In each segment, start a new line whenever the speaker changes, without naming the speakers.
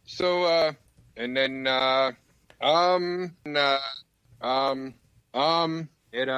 So and then it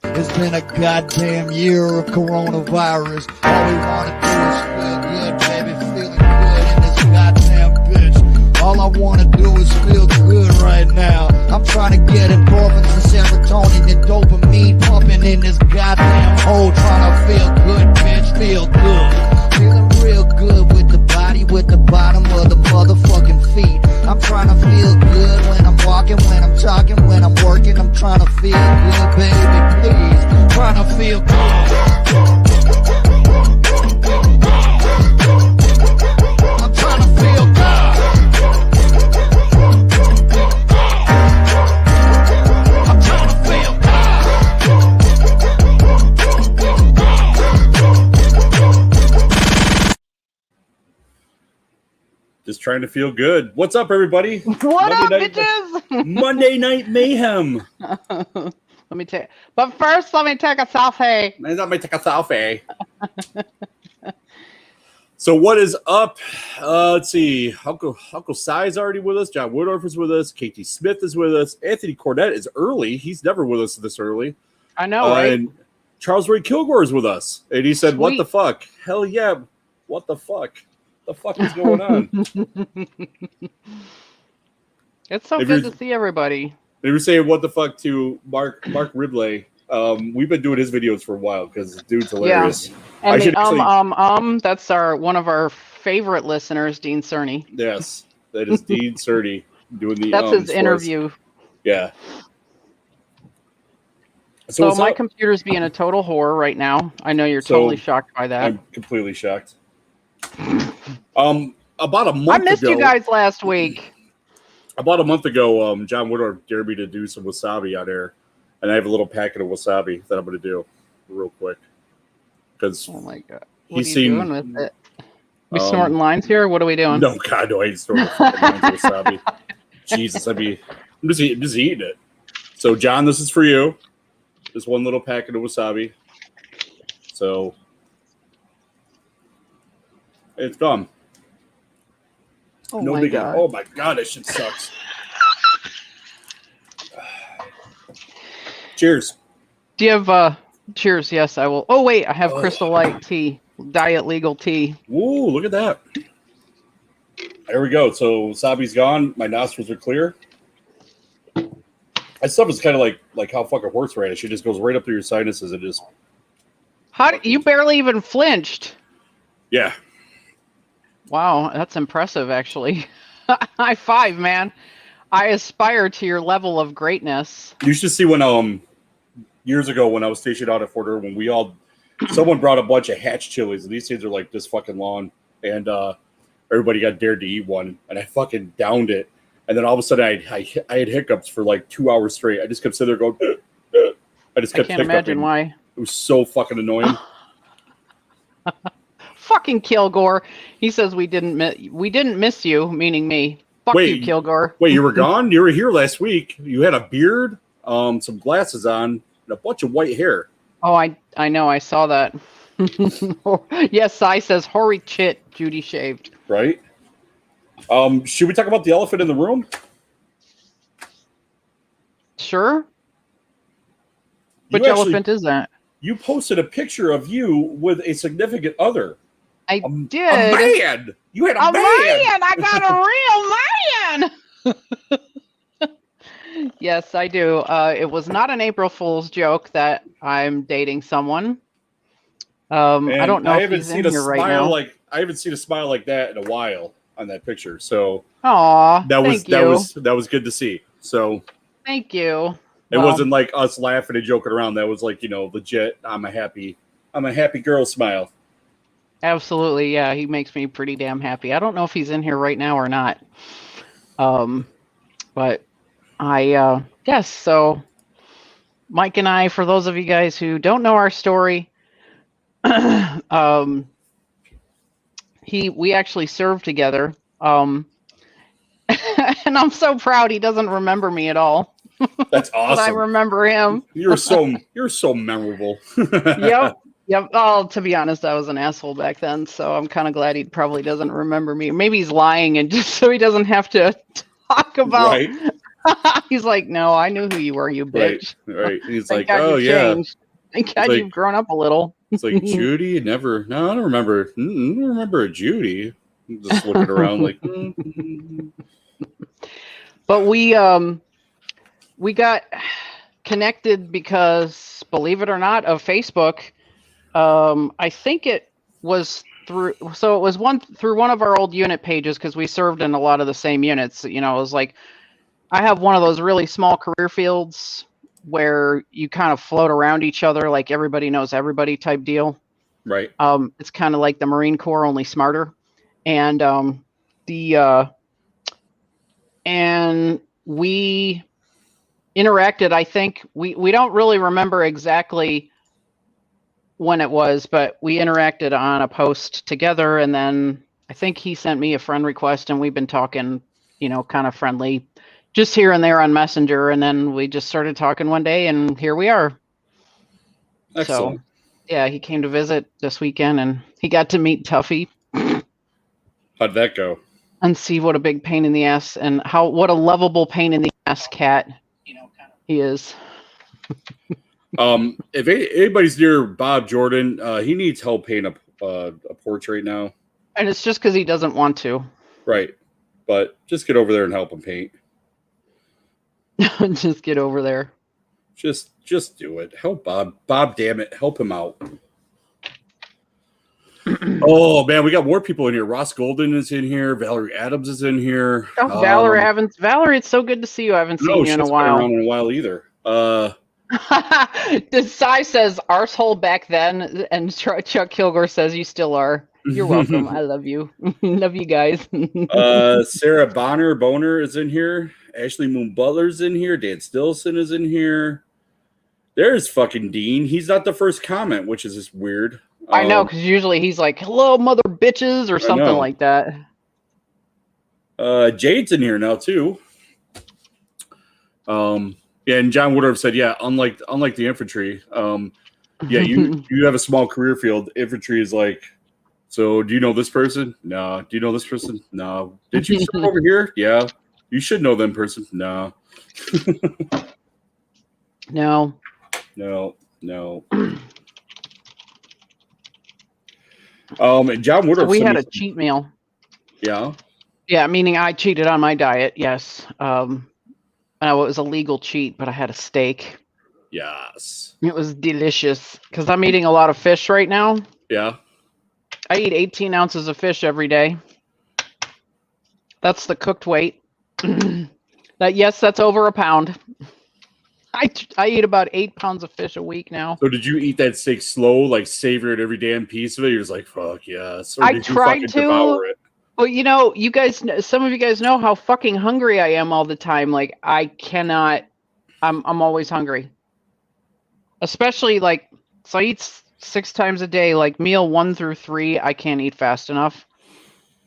It's been a goddamn year of coronavirus. All we wanna do is feel good, baby, feeling good in this goddamn bitch. All I wanna do is feel good right now. I'm trying to get endorphins and serotonin and dopamine pumping in this goddamn hole. Trying to feel good, bitch, feel good. Feeling real good with the body, with the bottom of the motherfucking feet. I'm trying to feel good when I'm walking, when I'm talking, when I'm working. I'm trying to feel good, baby, please. Trying to feel good. I'm trying to feel good. I'm trying to feel
Just trying to feel good. What's up, everybody?
What up, bitches?
Monday Night Mayhem.
But first, let me take a selfie.
Let me take a selfie. So what is up? Let's see. Uncle Cy's already with us. John Woodorf is with us. KT Smith is with us. Anthony Cornett is early. He's never with us this early.
I know, right?
And Charles Ray Kilgore is with us. And he said,
Sweet.
What the fuck? Hell yeah. What the fuck? The fuck is going on?
It's so good to see everybody.
They were saying what the fuck to Mark Ridley. We've been doing his videos for a while because the dude's hilarious.
Yeah. And that's one of our favorite listeners, Dean Cerny.
Yes, that is Dean Cerny doing the.
That's his interview.
Yeah.
So my computer's being a total whore right now. I know you're totally shocked by that.
I'm completely shocked. About a month ago,
I missed you guys last week.
About a month ago, John Woodward dared me to do some wasabi on air, and I have a little packet of wasabi that I'm going to do real quick. Because
oh my god, what are you doing with it? We snorting lines here? What are we doing?
No, God, no, I ain't snorting fucking lines of wasabi. Jesus, I'm just eating it. So, John, this is for you. Just one little packet of wasabi. So, it's gone.
Oh
no
my
big
god!
Oh my god, that shit sucks. Cheers.
Do you have cheers? Yes, I will. Oh wait, I have Crystal Light tea, diet legal tea.
Ooh, look at that. There we go. So wasabi's gone. My nostrils are clear. That stuff is kind of like how fucking horseradish. It just goes right up through your sinuses and just.
You barely even flinched?
Yeah.
Wow, that's impressive, actually. High five, man. I aspire to your level of greatness.
You should see when years ago when I was stationed out at Fort Irwin, someone brought a bunch of hatch chilies, and these things are like this fucking long, and everybody got dared to eat one, and I fucking downed it, and then all of a sudden I had hiccups for like 2 hours straight. I just kept sitting there going. I just kept.
I can't imagine why.
It was so fucking annoying.
Fucking Kilgore. He says we didn't miss you, meaning me. Fuck you, Kilgore.
Wait, you were gone? You were here last week. You had a beard, some glasses on, and a bunch of white hair.
Oh, I know. I saw that. Yes, Sai says, hoary chit, Judy shaved.
Right? Should we talk about the elephant in the room?
Sure. Which elephant is that? You
posted a picture of you with a significant other.
I did.
A man. You had a man.
I got a real man. Yes, I do. It was not an April Fool's joke that I'm dating someone. I don't know if he's in here right now.
I haven't seen a smile like that in a while on that picture. So,
that
was good to see. So,
thank you.
It wasn't like us laughing and joking around. That was like, legit. I'm a happy girl smile.
Absolutely, yeah. He makes me pretty damn happy. I don't know if he's in here right now or not. But yes. So Mike and I, for those of you guys who don't know our story, um, we actually served together. And I'm so proud he doesn't remember me at all.
That's
But I
awesome.
remember him.
You're so memorable.
Yep. Yep. Oh, to be honest, I was an asshole back then, so I'm kind of glad he probably doesn't remember me. Maybe he's lying, and just so he doesn't have to talk about.
Right.
He's like, no, I knew who you were, you
Right.
bitch.
Right. He's
Thank
like,
God
oh
you've
yeah.
changed. Thank God
like-
you've grown up a little.
It's like Judy. Never. No, I don't remember. I don't remember a Judy. I'm just looking around like.
But we got connected because, believe it or not, of Facebook. I think it was through one of our old unit pages, because we served in a lot of the same units. You know, it was like, I have one of those really small career fields where you kind of float around each other, like everybody knows everybody type deal.
Right.
It's kind of like the Marine Corps, only smarter. And and we interacted. I think we don't really remember exactly when it was, but we interacted on a post together, and then I think he sent me a friend request, and we've been talking, you know, kind of friendly, just here and there on Messenger, and then we just started talking one day, and here we are.
Excellent.
So, yeah, he came to visit this weekend, and he got to meet Tuffy.
How'd that go?
And see what a big pain in the ass, and what a lovable pain in the ass cat, you know, he is.
If anybody's near Bob Jordan, he needs help painting a porch right now.
And it's just because he doesn't want to.
Right. But just get over there and help him paint.
Just get over there.
Just do it. Help Bob. Bob, damn it. Help him out. Oh, man, we got more people in here. Ross Golden is in here. Valerie Adams is in here.
Oh, Valerie, it's so good to see you. I haven't seen you in a while.
Been around in a while either.
The Sai says arsehole back then, and Chuck Kilgore says you still are. You're welcome. I love you. Love you guys.
Sarah Boner is in here. Ashley Moon Butler's in here. Dan Stillson is in here. There's fucking Dean. He's not the first comment, which is just weird.
I know, because usually he's like, hello, mother bitches, or something like that.
Jade's in here now, too. Yeah, and John Woodruff said, yeah, unlike the infantry, yeah, you have a small career field. Infantry is like, so do you know this person? No. Do you know this person? No. Did you serve over here? Yeah. You should know them person. No.
No.
And John Woodruff.
So we had a cheat meal.
Yeah.
Yeah, meaning I cheated on my diet. Yes. It was a legal cheat, but I had a steak.
Yes.
It was delicious because I'm eating a lot of fish right now.
Yeah.
I eat 18 ounces of fish every day. That's the cooked weight. That's over a pound. I eat about 8 pounds of fish a week now.
So did you eat that steak slow, like savor it every damn piece of it? You're just like, fuck yes. Or
I
did you
tried
fucking
to.
devour it?
Well, you know, some of you guys know how fucking hungry I am all the time. Like, I cannot. I'm always hungry. Especially so I eat 6 times a day. Like meal 1 through 3, I can't eat fast enough.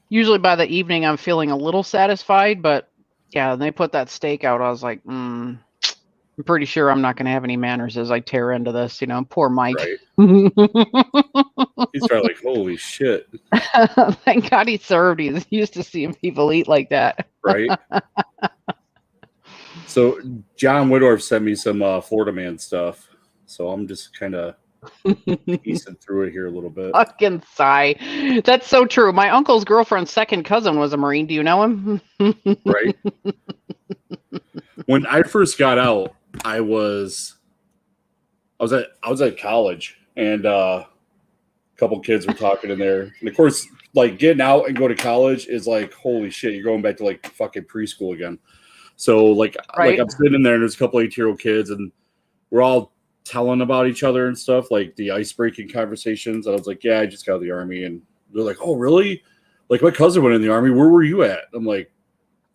Usually by the evening, I'm feeling a little satisfied. But yeah, when they put that steak out, I was like, I'm pretty sure I'm not going to have any manners as I tear into this. You know, poor Mike.
Right. He's probably like, holy shit.
Thank God he served. He's used to seeing people eat like that.
Right. So John Woodorf sent me some Florida Man stuff. So I'm just kind of piecing through it here a little bit.
Fucking sigh. That's so true. My uncle's girlfriend's second cousin was a Marine. Do you know him?
Right. When I first got out, I was at college, and a couple kids were talking in there. And of course, like getting out and go to college is like, holy shit, you're going back to like fucking preschool again. So like I'm sitting in there, and there's a couple 18-year-old kids, and we're all telling about each other and stuff, like the ice-breaking conversations. And I was like, yeah, I just got out of the Army. And they're like, oh, really? Like, my cousin went in the Army. Where were you at? I'm like,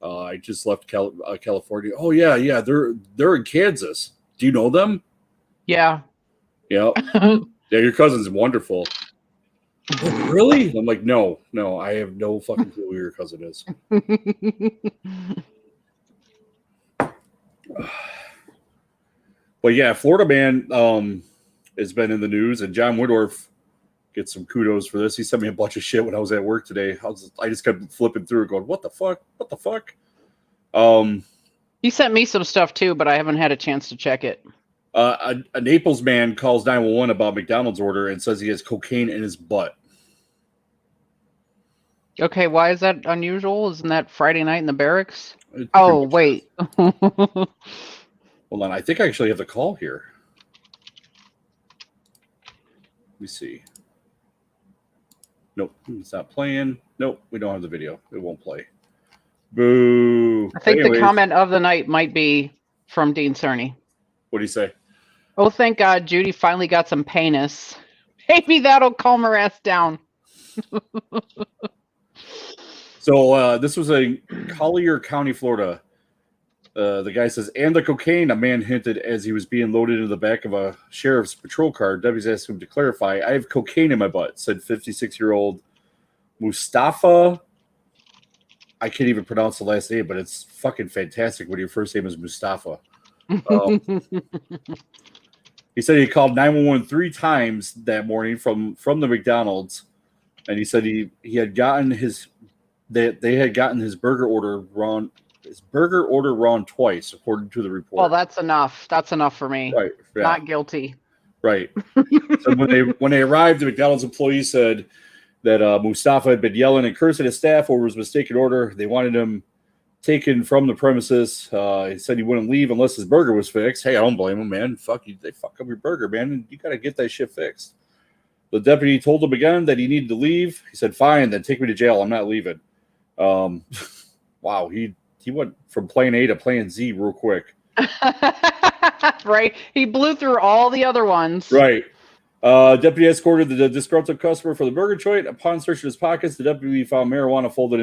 I just left California. Oh, yeah. They're in Kansas. Do you know them?
Yeah.
Yeah. Yeah, your cousin's wonderful. Oh, really? I'm like, no, I have no fucking clue who your cousin is. But yeah, Florida man has been in the news, and John Woodorf gets some kudos for this. He sent me a bunch of shit when I was at work today. I just kept flipping through and going, what the fuck? What the fuck?
He sent me some stuff too, but I haven't had a chance to check it.
A Naples man calls 911 about McDonald's order and says he has cocaine in his butt.
Okay, why is that unusual? Isn't that Friday night in the barracks? Oh, wait.
Hold on. I think I actually have the call here. Let me see. Nope, it's not playing. Nope, we don't have the video. It won't play. Boo.
I think the comment of the night might be from Dean Cerny.
What do you say?
Oh, thank God Judy finally got some penis. Maybe that'll calm her ass down.
So this was in Collier County, Florida. The guy says, and the cocaine, a man hinted as he was being loaded into the back of a sheriff's patrol car. Deputies asked him to clarify. I have cocaine in my butt, said 56-year-old Mustafa. I can't even pronounce the last name, but it's fucking fantastic when your first name is Mustafa. He said he called 911 3 times that morning from the McDonald's, and he said he had gotten they had gotten his burger order wrong. His burger order wrong twice, according to the report.
Well, that's enough. That's enough for me.
Right. Yeah.
Not guilty.
Right. So when they arrived, the McDonald's employees said that Mustafa had been yelling and cursing at staff over his mistaken order. They wanted him taken from the premises. He said he wouldn't leave unless his burger was fixed. Hey, I don't blame him, man. Fuck you. They fuck up your burger, man. And you got to get that shit fixed. The deputy told him again that he needed to leave. He said, fine, then take me to jail. I'm not leaving. Wow. He went from plan A to plan Z real quick.
Right. He blew through all the other ones.
Right. Deputy escorted the disgruntled customer for the burger joint. Upon searching his pockets, the deputy found marijuana folded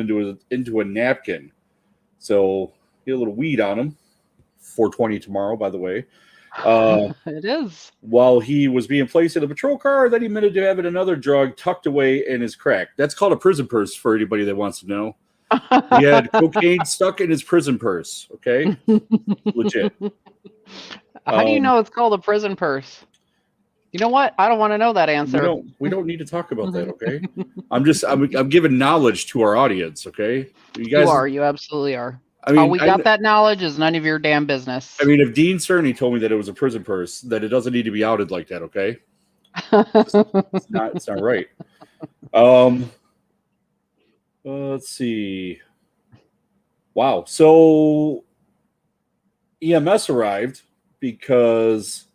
into a napkin. So he had a little weed on him. 420 tomorrow, by the way.
It is.
While he was being placed in a patrol car, then he admitted to having another drug tucked away in his crack. That's called a prison purse for anybody that wants to know. He had cocaine stuck in his prison purse. Okay, legit.
How do you know it's called a prison purse? You know what? I don't want to know that answer.
We don't need to talk about that. Okay, I'm giving knowledge to our audience. Okay, you guys
You absolutely are.
I mean,
how we got that knowledge is none of your damn business.
I mean, if Dean Cerny told me that it was a prison purse, that it doesn't need to be outed like that. Okay, it's not right. Let's see. Wow. So EMS arrived because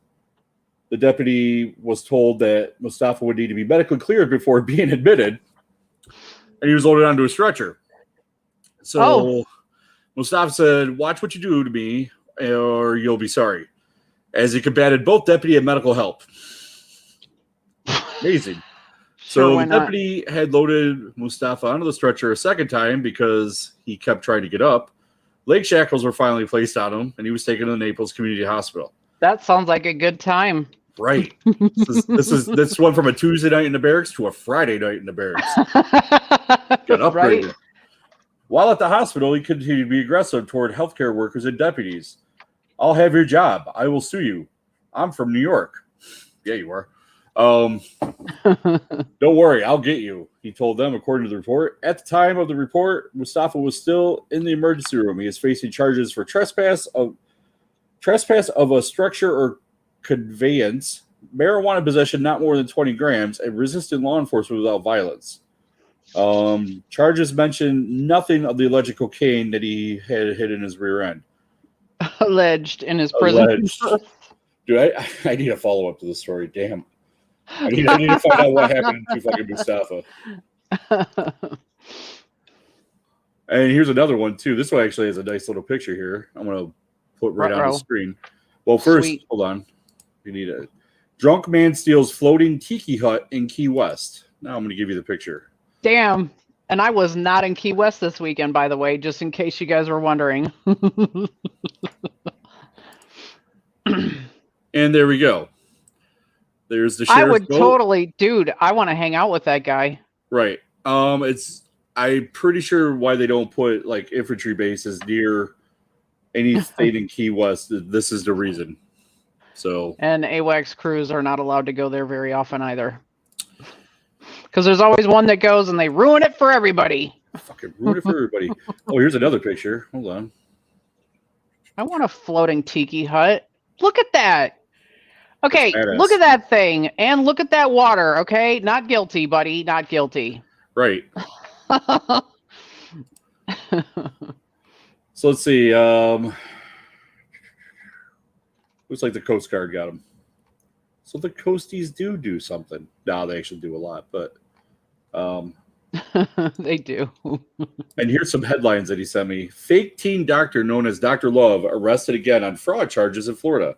the deputy was told that Mustafa would need to be medically cleared before being admitted, and he was loaded onto a stretcher. So Mustafa said, watch what you do to me or you'll be sorry, as he combated both deputy and medical help. Amazing. So the deputy had loaded Mustafa onto the stretcher a second time because he kept trying to get up. Leg shackles were finally placed on him, and he was taken to the Naples Community Hospital.
That sounds like a good time.
Right. This went from a Tuesday night in the barracks to a Friday night in the barracks. Got upgraded. Right? While at the hospital, he continued to be aggressive toward healthcare workers and deputies. I'll have your job. I will sue you. I'm from New York. Yeah, you are. Don't worry, I'll get you, he told them, according to the report. At the time of the report, Mustafa was still in the emergency room. He is facing charges for trespass of a structure or conveyance, marijuana possession not more than 20 grams, and resisting law enforcement without violence. Charges mention nothing of the alleged cocaine that he had hid in his rear end.
Alleged in his prison.
Dude, I need a follow-up to this story. Damn. I need to find out what happened to fucking Mustafa. And here's another one, too. This one actually has a nice little picture here. I'm going to put right on the screen. Well, first, hold on. You need a drunk man steals floating tiki hut in Key West. Now I'm going to give you the picture.
Damn. And I was not in Key West this weekend, by the way, just in case you guys were wondering.
And there we go. There's the
I
sheriff's
would
boat.
totally, dude, I want to hang out with that guy.
Right. I'm pretty sure why they don't put like infantry bases near any state in Key West. This is the reason. So.
And AWACS crews are not allowed to go there very often either. Because there's always one that goes and they ruin it for everybody.
Fucking ruin it for everybody. Oh, here's another picture. Hold on.
I want a floating tiki hut. Look at that. Okay,
Badass.
look at that thing. And look at that water, okay? Not guilty, buddy. Not guilty.
Right. So let's see. Looks like the Coast Guard got him. So the Coasties do something. No, they actually do a lot, but
they do.
And here's some headlines that he sent me. Fake teen doctor known as Dr. Love arrested again on fraud charges in Florida.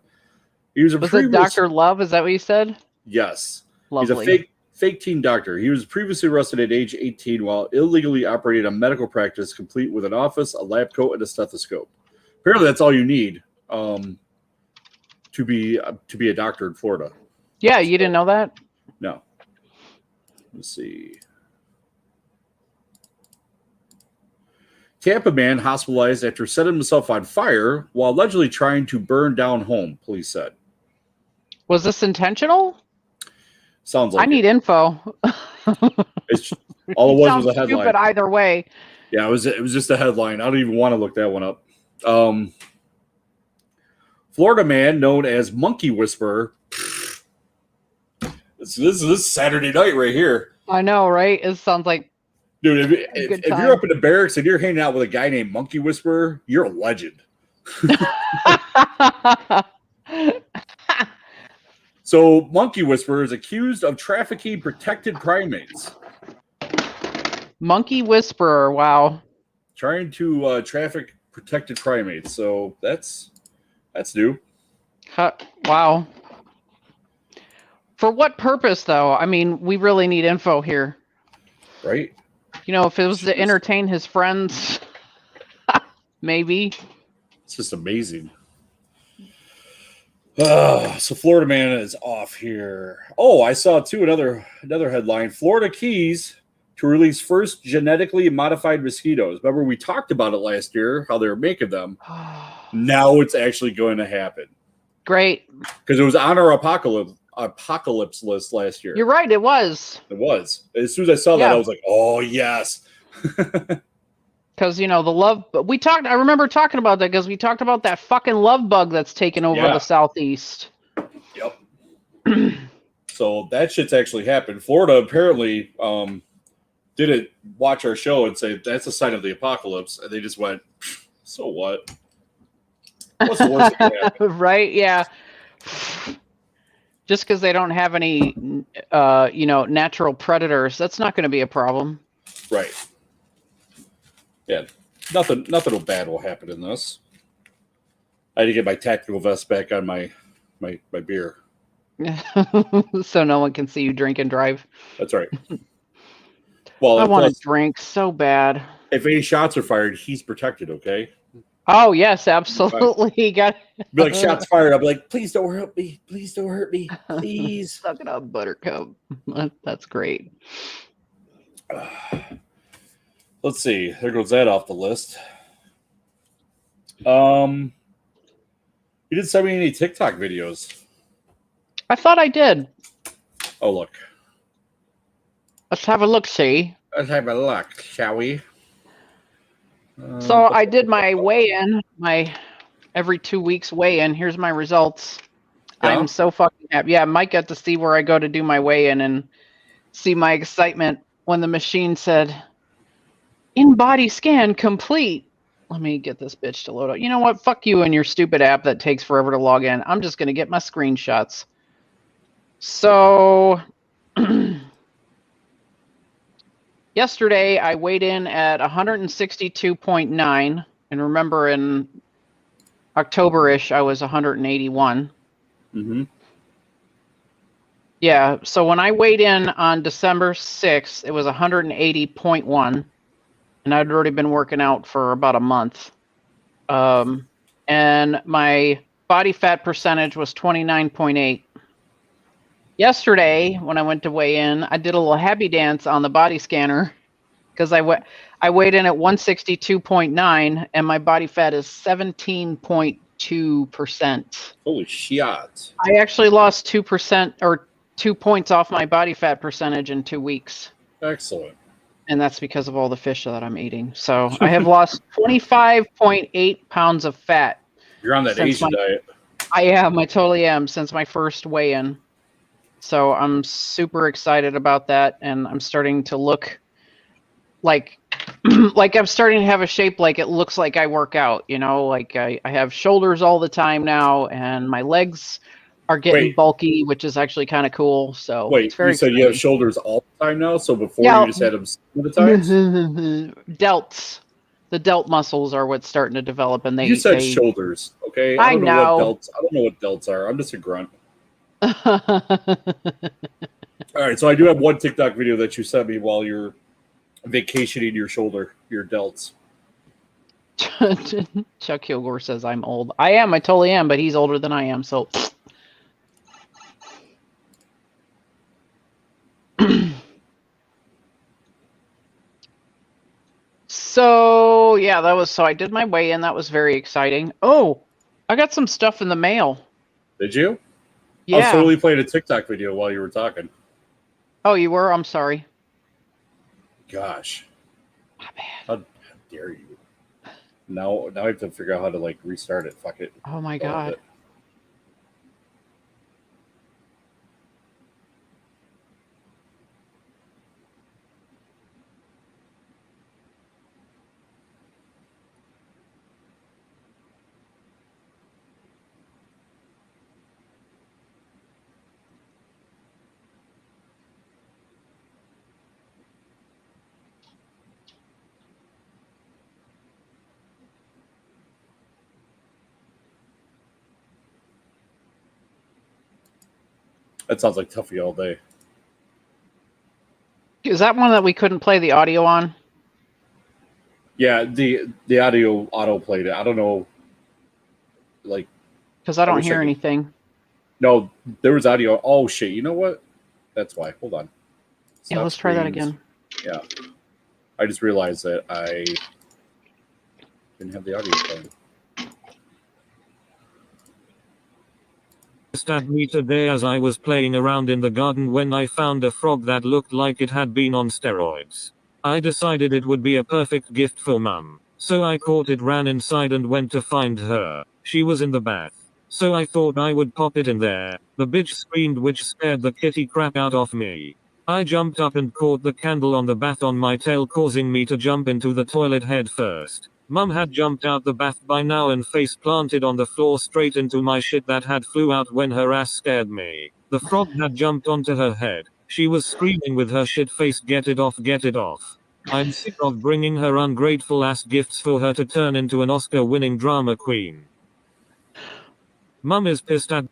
He was a
Was it Dr. Love? Is that what you said?
Yes.
Lovely.
He's a fake teen doctor. He was previously arrested at age 18 while illegally operating a medical practice complete with an office, a lab coat, and a stethoscope. Apparently that's all you need to be a doctor in Florida.
Yeah, you didn't know that?
No. Let's see. Tampa man hospitalized after setting himself on fire while allegedly trying to burn down home, police said.
Was this intentional?
Sounds like
I need info.
it's all it was a headline.
Stupid either way.
Yeah, it was just a headline. I don't even want to look that one up. Florida man known as Monkey Whisperer. This is Saturday night right here.
I know, right? It sounds like,
dude. If you're up in the barracks and you're hanging out with a guy named Monkey Whisperer, you're a legend. So, Monkey Whisperer is accused of trafficking protected primates.
Monkey Whisperer, wow.
Trying to traffic protected primates. So that's new.
Wow. For what purpose, though? I mean, we really need info here.
Right?
You know, if it was to entertain his friends, maybe.
It's just amazing. So Florida man is off here. Oh, I saw too another headline. Florida Keys to release first genetically modified mosquitoes. Remember we talked about it last year, how they were making them. Now it's actually going to happen.
Great.
Because it was on our apocalypse list last year.
You're right, it was.
It was. As soon as I saw that, I was like, oh yes.
Because, you know, the love, I remember talking about that because we talked about that fucking love bug that's taken over the Southeast.
Yep. So that shit's actually happened. Florida apparently didn't watch our show and say that's a sign of the apocalypse. And they just went, so what? What's the worst that can happen?
Right? Yeah. Just because they don't have any, natural predators, that's not going to be a problem.
Right. Yeah, nothing bad will happen in this. I had to get my tactical vest back on my beer.
So no one can see you drink and drive.
That's right. Well,
I want to drink so bad.
If any shots are fired, he's protected, okay?
Oh, yes, absolutely. Got
be like, shots fired. I'll be like, please don't hurt me. Please don't hurt me. Please.
Suck it up, Buttercup. That's great.
Let's see. There goes that off the list. You didn't send me any TikTok videos.
I thought I did.
Oh, look.
Let's have a look-see.
Let's have a look, shall we?
So I did my weigh-in, my every 2 weeks weigh-in. Here's my results. Yeah. I'm so fucking happy. Yeah, Mike got to see where I go to do my weigh-in and see my excitement when the machine said, in-body scan complete. Let me get this bitch to load up. You know what? Fuck you and your stupid app that takes forever to log in. I'm just going to get my screenshots. So yesterday I weighed in at 162.9. And remember in October-ish, I was 181.
Mm-hmm.
Yeah. So when I weighed in on December 6th, it was 180.1, and I'd already been working out for about a month. And my body fat percentage was 29.8. Yesterday, when I went to weigh in, I did a little happy dance on the body scanner because I weighed in at 162.9, and my body fat is 17.2%.
Holy shit.
I actually lost 2% or 2 points off my body fat percentage in 2 weeks.
Excellent.
And that's because of all the fish that I'm eating. So I have lost 25.8 pounds of fat.
You're on that Asian diet.
I am. I totally am since my first weigh-in. So I'm super excited about that. And I'm starting to look like I'm starting to have a shape like it looks like I work out. You know, like I have shoulders all the time now, and my legs are getting bulky, which is actually kind of cool. So
wait,
it's very
you said
exciting.
You have shoulders all the time now? So before you just had them some of the times?
Delts. The delt muscles are what's starting to develop, and
You said shoulders, okay? I don't know what delts. I don't know what delts are. I'm just a grunt. All right, so I do have one TikTok video that you sent me while you're vacationing your shoulder, your delts.
Chuck Kilgore says I'm old. I am. I totally am, but he's older than I am. So. So yeah, I did my weigh-in. That was very exciting. Oh, I got some stuff in the mail.
Did you?
Yeah.
I was totally playing a TikTok video while you were talking.
Oh, you were? I'm sorry.
Gosh.
My bad.
How dare you? Now I have to figure out how to like restart it. Fuck it.
Oh my God.
That sounds like Tuffy all day.
Is that one that we couldn't play the audio on?
Yeah, the audio auto played it. I don't know, like,
because I don't hear anything.
No, there was audio. Oh shit! You know what? That's why. Hold on.
Yeah, let's try that again.
Yeah, I just realized that I didn't have the audio playing.
At me today as I was playing around in the garden when I found a frog that looked like it had been on steroids. I decided it would be a perfect gift for Mum. So I caught it, ran inside and went to find her. She was in the bath. So I thought I would pop it in there. The bitch screamed, which scared the kitty crap out of me. I jumped up and caught the candle on the bath on my tail, causing me to jump into the toilet head first. Mum had jumped out the bath by now and face planted on the floor straight into my shit that had flew out when her ass scared me. The frog had jumped onto her head. She was screaming with her shit face, "Get it off, get it off." I'm sick of bringing her ungrateful ass gifts for her to turn into an Oscar-winning drama queen. Mum is pissed at...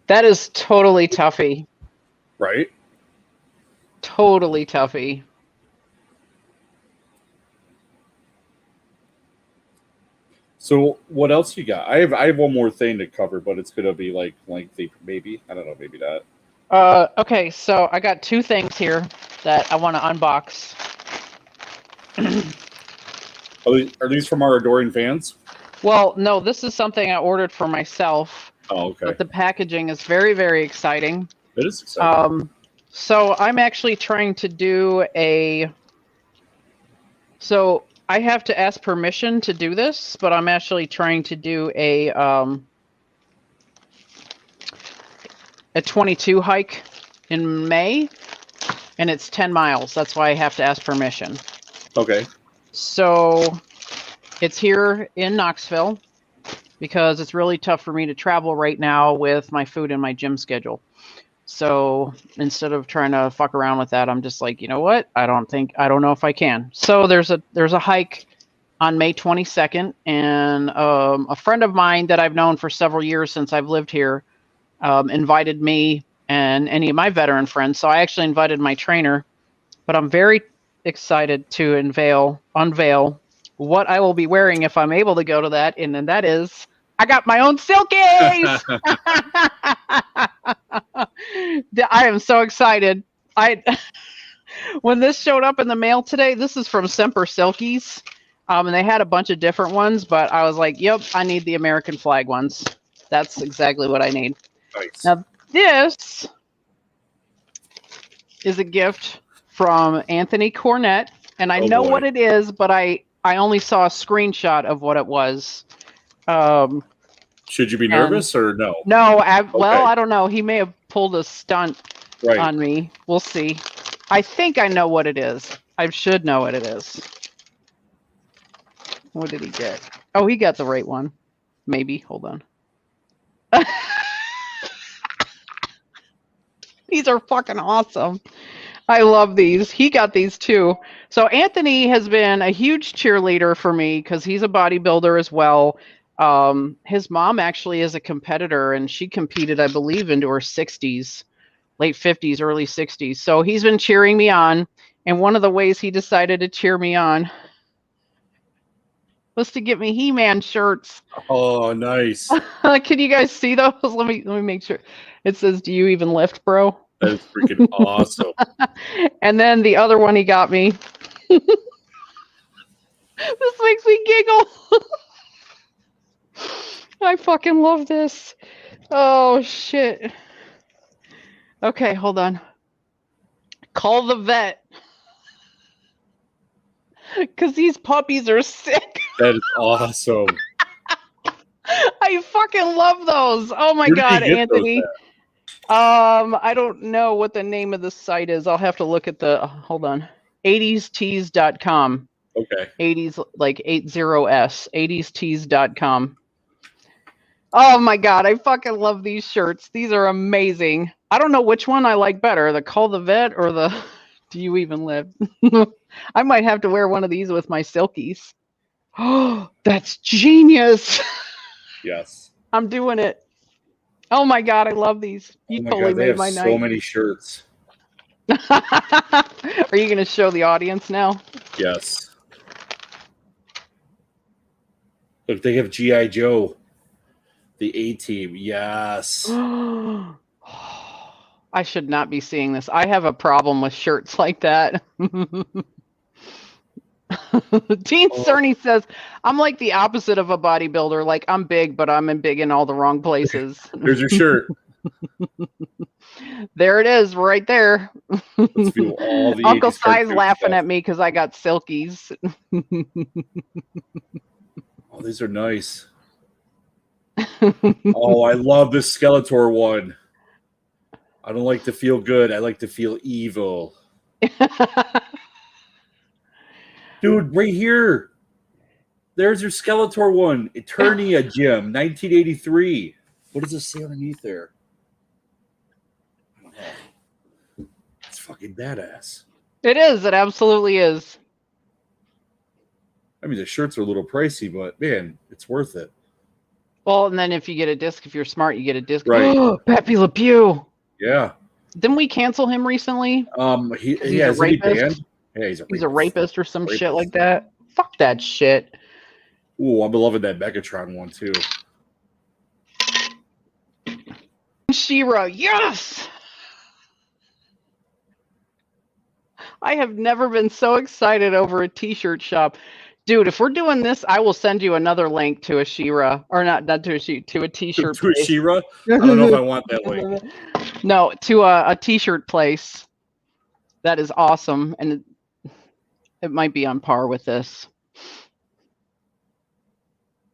That is totally Tuffy.
Right?
Totally Tuffy.
So what else you got? I have one more thing to cover, but it's gonna be like lengthy, maybe. I don't know, maybe not.
Okay, so I got 2 things here that I want to unbox.
Are these from our adoring fans?
Well, no, this is something I ordered for myself.
Oh, okay.
But the packaging is very, very exciting.
It is exciting.
So I'm actually trying to do a... So I have to ask permission to do this, but I'm actually trying to do a 22 hike in May, and it's 10 miles. That's why I have to ask permission.
Okay.
So it's here in Knoxville because it's really tough for me to travel right now with my food and my gym schedule. So instead of trying to fuck around with that, I'm just like, you know what? I don't know if I can. So there's a hike on May 22nd, and a friend of mine that I've known for several years since I've lived here invited me and any of my veteran friends. So I actually invited my trainer, but I'm very excited to unveil what I will be wearing if I'm able to go to that. And then that is, I got my own silkies. I am so excited. When this showed up in the mail today, this is from Semper Silkies. And they had a bunch of different ones, but I was like, yep, I need the American flag ones. That's exactly what I need.
Nice.
Now, this is a gift from Anthony Cornett, and I know
boy.
what it is, but I only saw a screenshot of what it was.
Should you be nervous or no?
No, well, I don't know. He may have pulled a stunt on me. We'll see. I think I know what it is. I should know what it is. What did he get? Oh, he got the right one. Maybe. Hold on. These are fucking awesome. I love these. He got these too. So Anthony has been a huge cheerleader for me because he's a bodybuilder as well. His mom actually is a competitor, and she competed, I believe, into her 60s, late 50s, early 60s. So he's been cheering me on. And one of the ways he decided to cheer me on was to get me He-Man shirts.
Oh, nice.
Can you guys see those? Let me make sure. It says, "Do you even lift, bro?"
That is freaking awesome.
And then the other one he got me. This makes me giggle. I fucking love this. Oh shit. Okay, hold on. Call the vet. Because these puppies are sick.
That is awesome.
I fucking love those. Oh my God, Anthony. I don't know what the name of the site is. I'll have to look at the, hold on. 80stees.com.
Okay.
80s, like 80s, 80stees.com. Oh my God, I fucking love these shirts. These are amazing. I don't know which one I like better, the Call the Vet or the Do You Even Live? I might have to wear one of these with my silkies. Oh, that's genius.
Yes.
I'm doing it. Oh my God, I love these. You totally
they
made
have
my
so
night.
many shirts.
Are you going to show the audience now?
Yes. Look, they have G.I. Joe, the A-Team. Yes.
I should not be seeing this. I have a problem with shirts like that. Dean Cerny says, I'm like the opposite of a bodybuilder. Like, I'm big, but I'm big in all the wrong places.
There's your shirt.
There it is, right there.
Let's feel all the
Uncle
80s
Si's
cartoon
laughing
stuff.
at me because I got silkies.
Oh, these are nice. Oh, I love this Skeletor one. I don't like to feel good. I like to feel evil. Dude, right here. There's your Skeletor one. Eternia Gym, 1983. What does it say underneath there? Oh, it's fucking badass.
It is. It absolutely is.
I mean, the shirts are a little pricey, but man, it's worth it.
Well, and then if you get a disc, if you're smart, you get a disc.
Right.
Pepe Le Pew.
Yeah.
Didn't we cancel him recently?
He's
a
isn't he
rapist?
banned? Yeah,
He's a rapist or some shit like that. Fuck that shit.
Ooh, I'm loving that Megatron one too.
She-Ra, yes! I have never been so excited over a t-shirt shop. Dude, if we're doing this, I will send you another link to a She-Ra. Or not to a to a t-shirt
To a
place.
She-Ra? I don't know if I want that link.
No, to a t-shirt place. That is awesome. And it might be on par with this.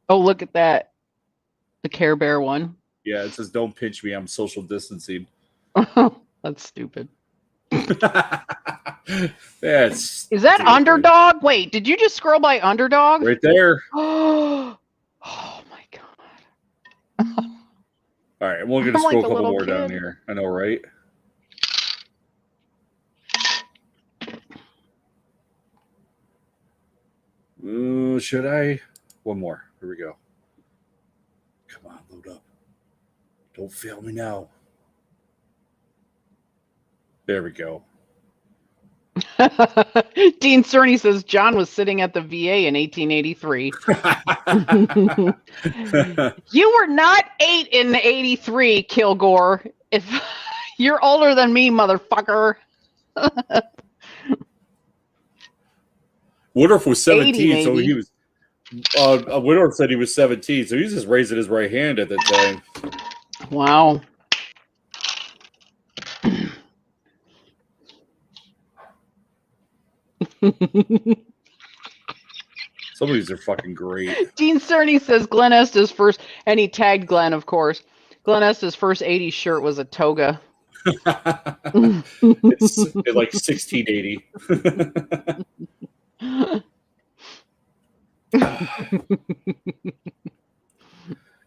Oh, look at that. The Care Bear one.
Yeah, it says, don't pinch me. I'm social distancing.
That's stupid.
That's
Is that
stupid.
Underdog? Wait, did you just scroll by Underdog?
Right there.
Oh my God.
All right, we're going to scroll a couple more down here. I know, right? Ooh, should I? One more. Here we go. Come on, load up. Don't fail me now. There we go.
Dean Cerny says John was sitting at the VA in 1883. You were not 8 in 83, Kilgore. If you're older than me, motherfucker.
Woodruff was 17,
80
so
maybe.
he was. Woodruff said he was 17, so he was just raising his right hand at that time.
Wow.
Some of these are fucking great.
Dean Cerny says Glenn Estes first, and he tagged Glenn, of course. Glenn Estes' first 80s shirt was a toga.
It's like 1680.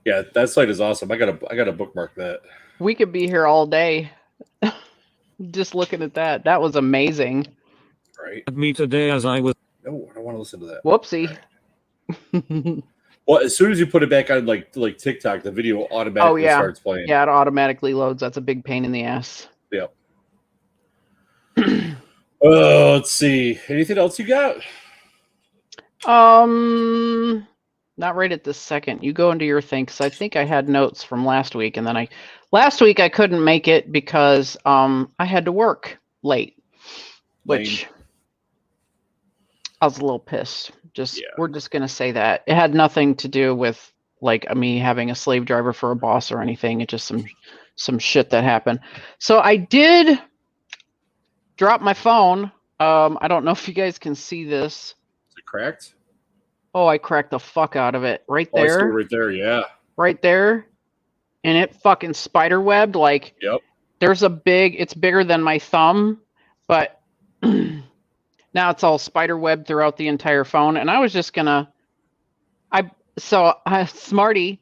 Yeah, that site is awesome. I gotta bookmark that.
We could be here all day just looking at that. That was amazing.
Right?
Me today as I was.
No, I don't want to listen to that.
Whoopsie.
Well, as soon as you put it back on like TikTok, the video automatically starts playing.
Yeah, it automatically loads. That's a big pain in the ass.
Yep. Let's see. Anything else you got?
Not right at this second. You go into your thing, because I think I had notes from last week, and then last week I couldn't make it because I had to work late, which I was a little pissed. We're just gonna say that it had nothing to do with like me having a slave driver for a boss or anything. It's just some shit that happened. So I did drop my phone. I don't know if you guys can see this.
Is it cracked?
Oh, I cracked the fuck out of it right
Oh, I see
there.
it right there, yeah.
Right there. And it fucking spider webbed like.
Yep.
It's bigger than my thumb, but now it's all spider web throughout the entire phone. And I was just gonna, Smarty,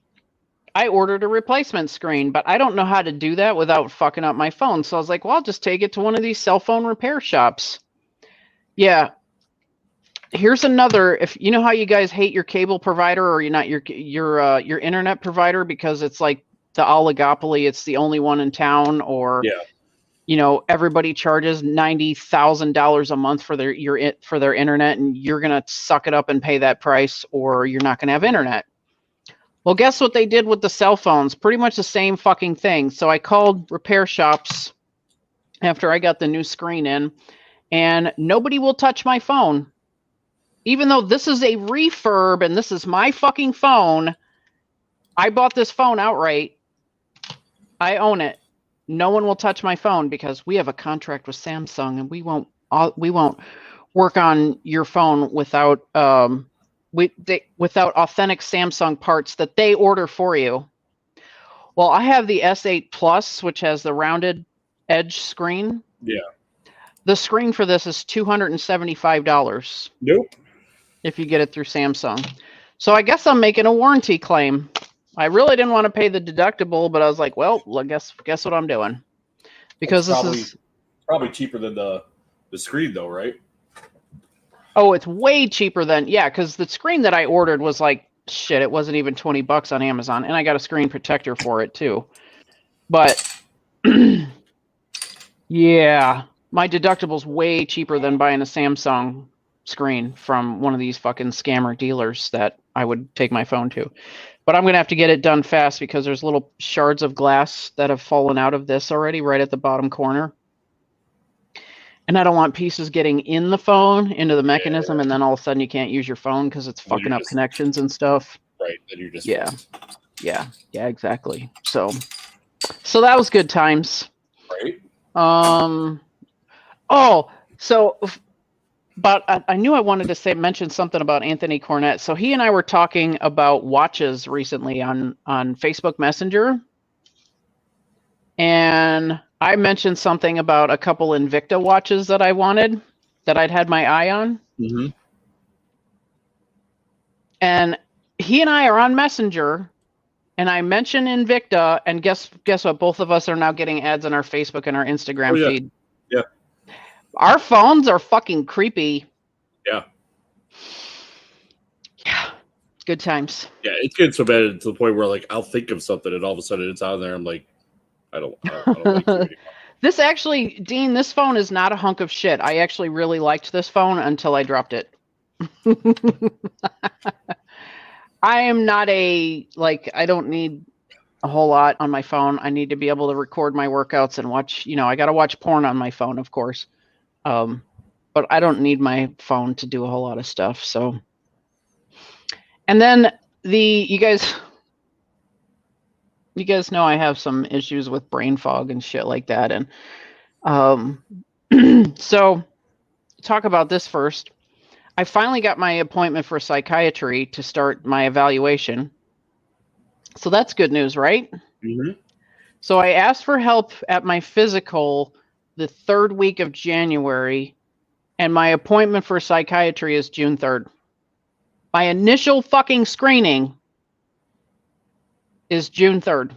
I ordered a replacement screen, but I don't know how to do that without fucking up my phone. So I was like, well, I'll just take it to one of these cell phone repair shops. Yeah. Here's another, if you know how you guys hate your cable provider or you're not your internet provider because it's like the oligopoly, it's the only one in town, or you know, everybody charges $90,000 a month for their internet, and you're gonna suck it up and pay that price, or you're not gonna have internet. Well, guess what they did with the cell phones? Pretty much the same fucking thing. So I called repair shops after I got the new screen in, and nobody will touch my phone. Even though this is a refurb and this is my fucking phone, I bought this phone outright. I own it. No one will touch my phone because we have a contract with Samsung, and we won't work on your phone without without authentic Samsung parts that they order for you. Well, I have the S8 Plus, which has the rounded edge screen.
Yeah.
The screen for this is $275.
Nope.
If you get it through Samsung. So I guess I'm making a warranty claim. I really didn't want to pay the deductible, but I was like, well, guess what I'm doing. Because this is
probably cheaper than the screen though, right?
Oh, it's way cheaper than, because the screen that I ordered was like, shit, it wasn't even $20 on Amazon, and I got a screen protector for it too. But yeah, my deductible's way cheaper than buying a Samsung screen from one of these fucking scammer dealers that I would take my phone to. But I'm going to have to get it done fast because there's little shards of glass that have fallen out of this already right at the bottom corner. And I don't want pieces getting in the phone, into the mechanism, and then all of a sudden you can't use your phone because it's fucking up connections and stuff.
Right, then you're just
Yeah, exactly. So that was good times.
Right.
But I knew I wanted to mention something about Anthony Cornett. So he and I were talking about watches recently on Facebook Messenger. And I mentioned something about a couple Invicta watches that I wanted, that I'd had my eye on.
Mm-hmm.
And he and I are on Messenger, and I mentioned Invicta, and guess what? Both of us are now getting ads on our Facebook and our Instagram feed.
Yeah.
Our phones are fucking creepy.
Yeah.
Yeah. Good times.
Yeah, it's getting so bad to the point where like I'll think of something and all of a sudden it's out there. I'm like, I don't like you anymore.
This actually, Dean, this phone is not a hunk of shit. I actually really liked this phone until I dropped it. I am not I don't need a whole lot on my phone. I need to be able to record my workouts and watch, I got to watch porn on my phone, of course. But I don't need my phone to do a whole lot of stuff. So, and then you guys know I have some issues with brain fog and shit like that. And, so talk about this first. I finally got my appointment for psychiatry to start my evaluation. So that's good news, right?
Mm-hmm.
So I asked for help at my physical the 3rd week of January, and my appointment for psychiatry is June 3rd. My initial fucking screening is June 3rd.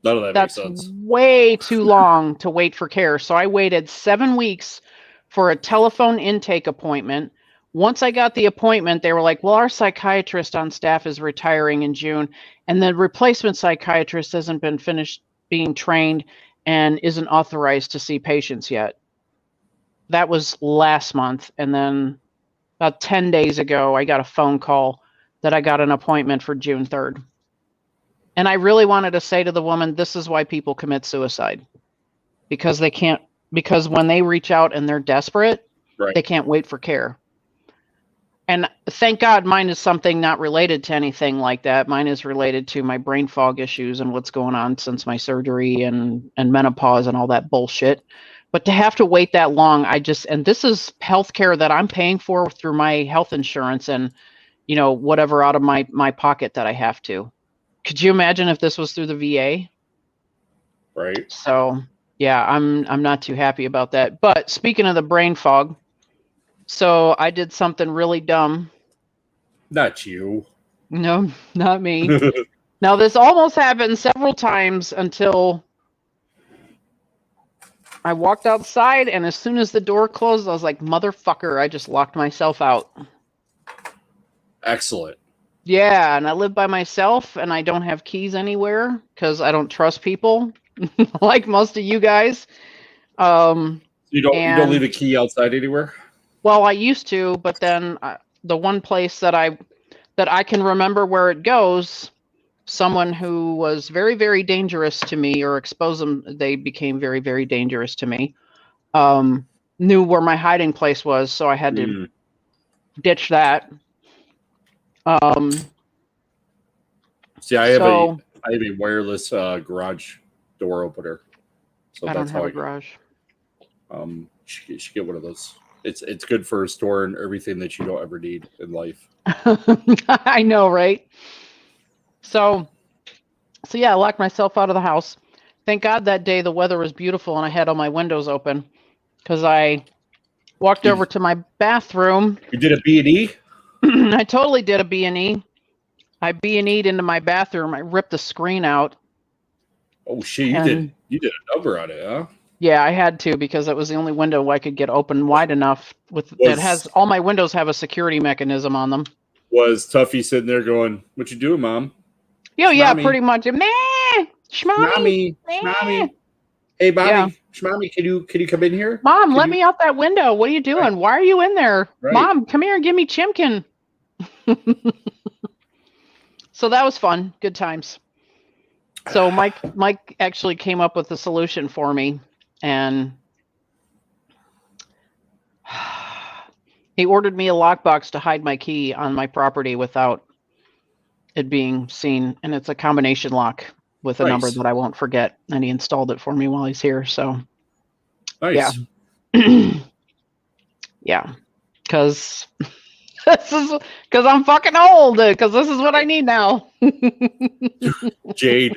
None of that
That's
makes sense.
way too long to wait for care. So I waited 7 weeks for a telephone intake appointment. Once I got the appointment, they were like, well, our psychiatrist on staff is retiring in June, and the replacement psychiatrist hasn't been finished being trained and isn't authorized to see patients yet. That was last month. And then about 10 days ago, I got a phone call that I got an appointment for June 3rd. And I really wanted to say to the woman, this is why people commit suicide. Because when they reach out and they're desperate,
Right.
They can't wait for care. And thank God mine is something not related to anything like that. Mine is related to my brain fog issues and what's going on since my surgery and menopause and all that bullshit. But to have to wait that long, and this is healthcare that I'm paying for through my health insurance and, whatever out of my pocket that I have to. Could you imagine if this was through the VA?
Right.
So yeah, I'm not too happy about that. But speaking of the brain fog, so I did something really dumb.
Not you.
No, not me. Now this almost happened several times until I walked outside, and as soon as the door closed, I was like, motherfucker, I just locked myself out.
Excellent.
Yeah, and I live by myself, and I don't have keys anywhere because I don't trust people, like most of you guys.
You don't leave a key outside anywhere?
Well, I used to, but then the one place that I can remember where it goes, someone who was very, very dangerous to me, or exposed them, they became very, very dangerous to me, knew where my hiding place was, so I had to ditch that.
See, I have a wireless garage door opener. So
I
that's
don't have
how
a garage.
You should get one of those. It's good for storing everything that you don't ever need in life.
I know, right? So yeah, I locked myself out of the house. Thank God that day the weather was beautiful and I had all my windows open because I walked over to my bathroom.
You did a B&E?
I totally did a B&E. I B&E'd into my bathroom. I ripped the screen out.
Oh shit! You did a number on it, huh?
Yeah, I had to because it was the only window I could get open wide enough. It has all my windows have a security mechanism on them.
Was Tuffy sitting there going, "What you doing, Mom?"
Yeah, pretty much. Meh, Shmommy,
Shmommy. Hey, Bobby, Shmommy, can you come in here?
Mom, let me out that window. What are you doing? Right. Why are you in there? Right. Mom, come here and give me Chimkin. So that was fun. Good times. So Mike actually came up with a solution for me, and he ordered me a lockbox to hide my key on my property without it being seen, and it's a combination lock with a number that I won't forget, and he installed it for me while he's here. So
nice.
Yeah, because I'm fucking old, because this is what I need now.
Jade,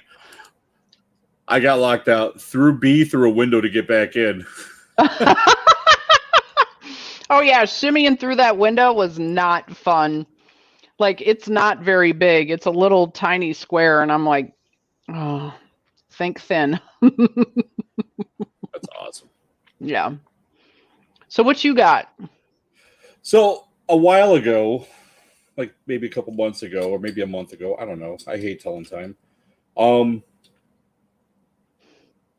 I got locked out through a window to get back in.
Oh yeah, shimmying through that window was not fun. Like, it's not very big. It's a little tiny square, and I'm like, oh, think thin.
That's awesome.
Yeah. So what you got?
So a while ago, like maybe a couple months ago or maybe a month ago. I don't know. I hate telling time.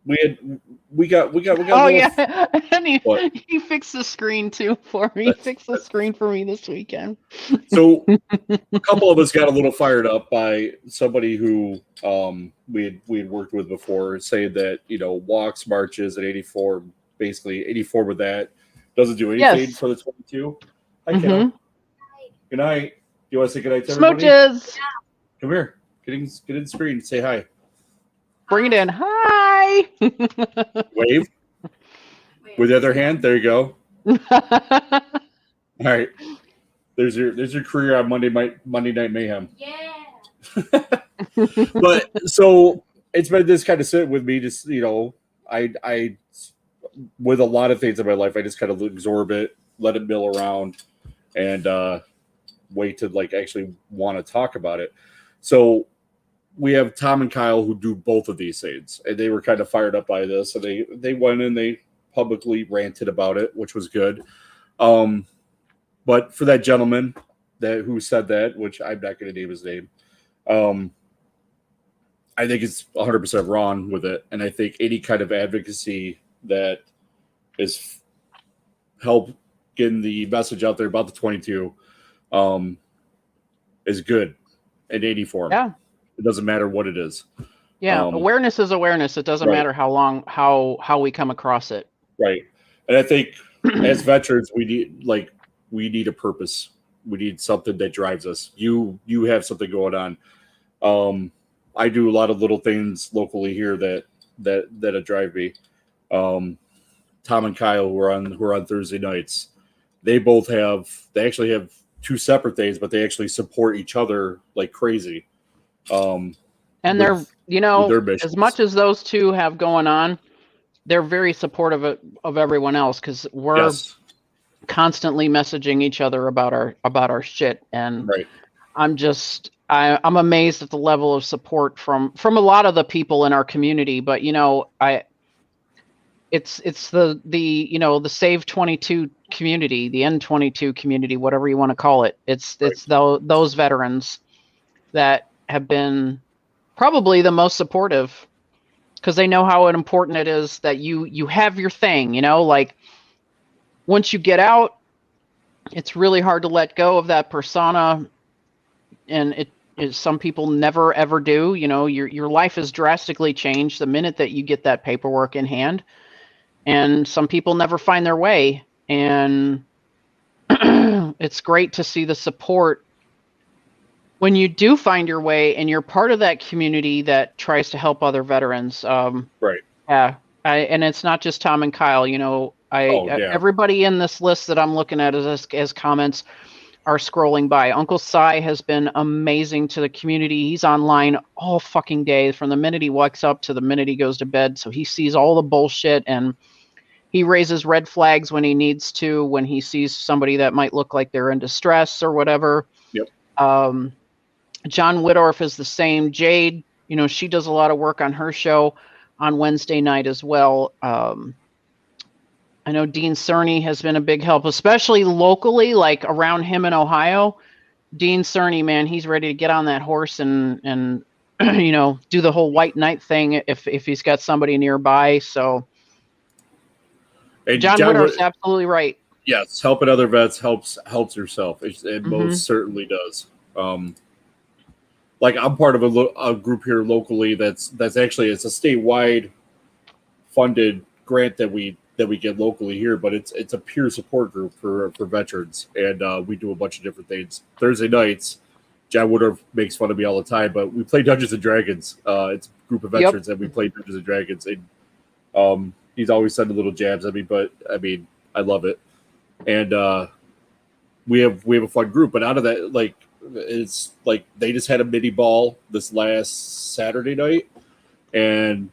We got
Oh
a little.
yeah, and
What?
he fixed the screen too for me. He fixed the
That's
screen for me this weekend.
so a couple of us got a little fired up by somebody who we had worked with before, saying that walks, marches at 84, basically 84 with that doesn't do anything
Yes.
for the 22. Hi,
Mm-hmm.
kiddo. Good night. Do you want to say good night to everybody?
Smooches.
Come here. Get in the screen. Say hi.
Bring it in. Hi.
Wave with the other hand. There you go. All right. There's your career on Monday Night Mayhem.
Yeah.
But so it's been this kind of sit with me. Just I with a lot of things in my life, I just kind of absorb it, let it mill around, and wait to actually want to talk about it. So we have Tom and Kyle who do both of these things, and they were kind of fired up by this, and they went and they publicly ranted about it, which was good. But for that gentleman who said that, which I'm not going to name his name, I think it's 100% wrong with it, and I think any kind of advocacy that is help getting the message out there about the 22 is good in any form.
Yeah.
It doesn't matter what it is.
Yeah. Awareness is awareness. It doesn't matter how we come across it.
Right. And I think as veterans, we need a purpose. We need something that drives us. You have something going on. I do a lot of little things locally here that drive me. Tom and Kyle, who are on Thursday nights, they actually have two separate days, but they actually support each other like crazy.
And they're as much as those two have going on, they're very supportive of everyone else, because we're constantly messaging each other about our shit, and I'm amazed at the level of support from a lot of the people in our community. But it's the Save 22 community, the N22 community, whatever you want to call it. It's those veterans that have been probably the most supportive, because they know how important it is that you have your thing. Like, once you get out, it's really hard to let go of that persona, and some people never ever do. Your life is drastically changed the minute that you get that paperwork in hand, and some people never find their way. And it's great to see the support when you do find your way and you're part of that community that tries to help other veterans. Yeah. And it's not just Tom and Kyle. Everybody in this list that I'm looking at as comments are scrolling by. Uncle Cy has been amazing to the community. He's online all fucking day, from the minute he wakes up to the minute he goes to bed. So he sees all the bullshit, and he raises red flags when he needs to, when he sees somebody that might look like they're in distress or whatever.
Yep.
John Whittorf is the same. Jade, she does a lot of work on her show on Wednesday night as well. I know Dean Cerny has been a big help, especially locally, like around him in Ohio. Dean Cerny, man, he's ready to get on that horse and do the whole white knight thing if he's got somebody nearby. So John Whittorf's absolutely right.
Yes, helping other vets helps yourself. It most certainly does. Like, I'm part of a group here locally that's actually, it's a statewide funded grant that we get locally here, but it's a peer support group for veterans, and we do a bunch of different things. Thursday nights, John Woodruff makes fun of me all the time, but we play Dungeons and Dragons. It's a group of veterans that we play Dungeons and Dragons, and he's always sending little jabs at me, but I mean, I love it. And we have a fun group, but out of that, like, it's like they just had a mini ball this last Saturday night, and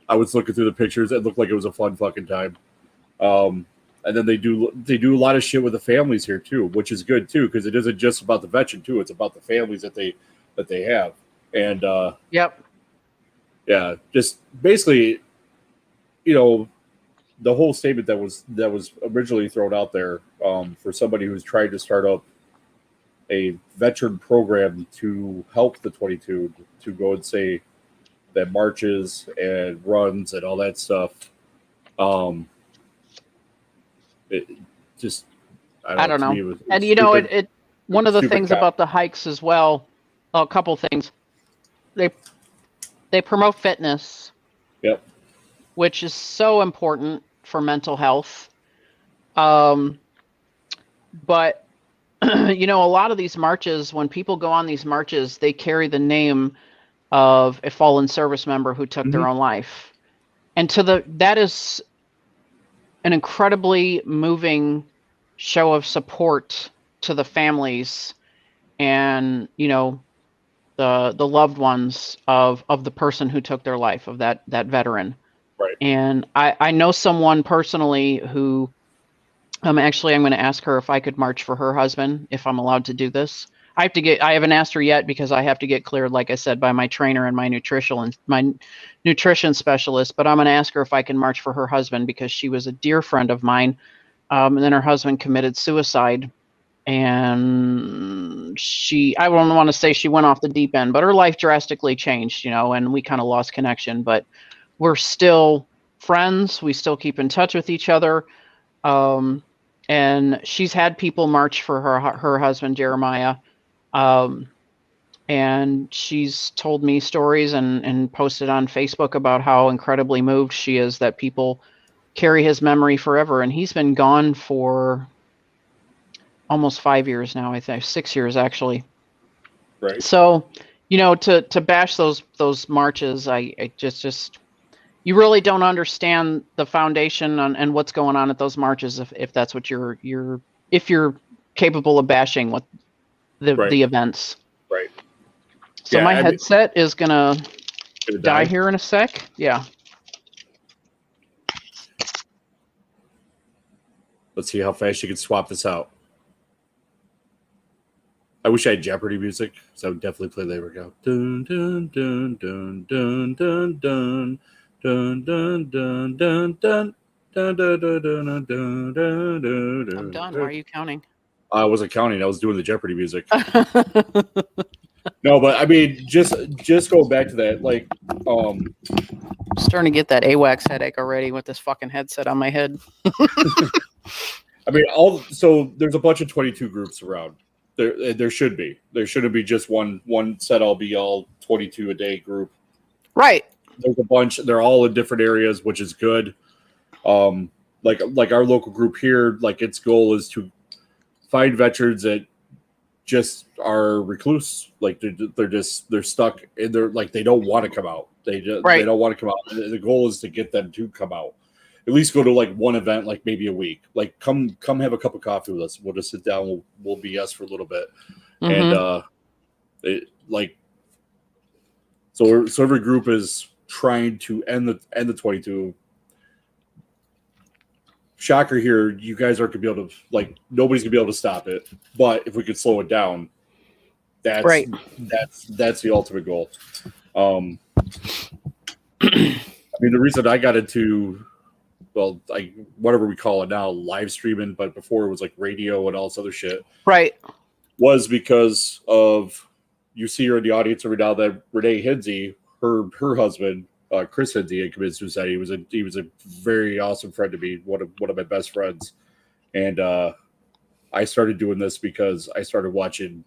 I was looking through the pictures. It looked like it was a fun fucking time. And then they do a lot of shit with the families here too, which is good too, because it isn't just about the veteran too. It's about the families that they have. And yeah, just basically, the whole statement that was originally thrown out there for somebody who's trying to start up a veteran program to help the 22 to go and say that marches and runs and all that stuff. It just
I don't
to
know.
me, it was
And
stupid.
it one of the
Stupid
things
cop.
about the hikes as well, a couple things. They promote fitness,
Yep.
which is so important for mental health. But a lot of these marches, when people go on these marches, they carry the name of a fallen service member who took their own life. And that is an incredibly moving show of support to the families and, the loved ones of the person who took their life, of that veteran.
Right.
And I know someone personally who I'm going to ask her if I could march for her husband, if I'm allowed to do this. I haven't asked her yet because I have to get cleared, like I said, by my trainer and my nutrition specialist. But I'm going to ask her if I can march for her husband because she was a dear friend of mine. And then her husband committed suicide. And I don't want to say she went off the deep end, but her life drastically changed, and we kind of lost connection. But we're still friends. We still keep in touch with each other. And she's had people march for her husband, Jeremiah. And she's told me stories and posted on Facebook about how incredibly moved she is that people carry his memory forever. And he's been gone for almost 5 years now, I think 6 years actually.
Right.
So, to bash those marches, I just you really don't understand the foundation and what's going on at those marches if that's what if you're capable of bashing what the events.
Right.
So
Yeah,
my headset is gonna die
die
here in a sec. Yeah.
Let's see how fast you can swap this out. I wish I had Jeopardy music, so I would definitely play. There we go. Dun dun dun dun dun dun dun dun dun dun dun dun. I'm
done. Why are you counting?
I wasn't counting. I was doing the Jeopardy music. No, but I mean, just going back to that, like,
I'm starting to get that AWACS headache already with this fucking headset on my head.
I mean, so there's a bunch of 22 groups around. There should be. There shouldn't be just one set all be all 22 a day group.
Right.
There's a bunch. They're all in different areas, which is good. Like our local group here, like its goal is to find veterans that just are recluse. Like they're stuck and they're like they don't want to come out. They don't want to come out. The goal is to get them to come out. At least go to like one event, like maybe a week. Like come have a cup of coffee with us. We'll just sit down. We'll BS for a little bit, and so every group is trying to end the 22. Shocker here, you guys aren't gonna be able to nobody's gonna be able to stop it. But if we could slow it down, that's the ultimate goal. I mean, the reason I got into whatever we call it now, live streaming, but before it was like radio and all this other shit.
Right.
Was because of you see her in the audience every now and then. Renee Hinsey, her husband, Chris Hinsey, had committed suicide. He was a very awesome friend to me, one of my best friends. And I started doing this because I started watching,